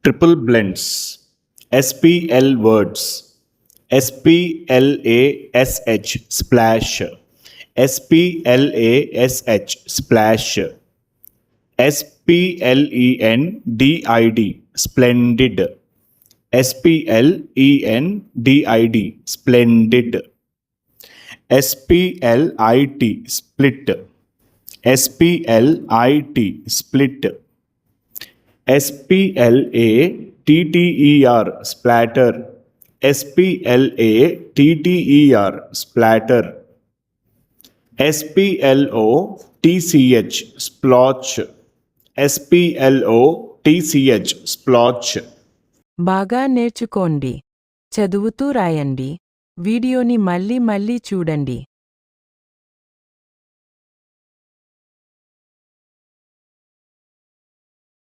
triple blends, SPL words, SPLASH splash, SPLASH splash, SPLENDID splendid, SPLENDID splendid, SPLIT split, SPLIT split, SPLATTER splatter, SPLATTER splatter, SPLOTCH splotch, SPLOTCH splotch. బాగా నేర్చుకోండి. చదువుతూ రాయండి. వీడియోని మళ్ళీ మళ్ళీ చూడండి.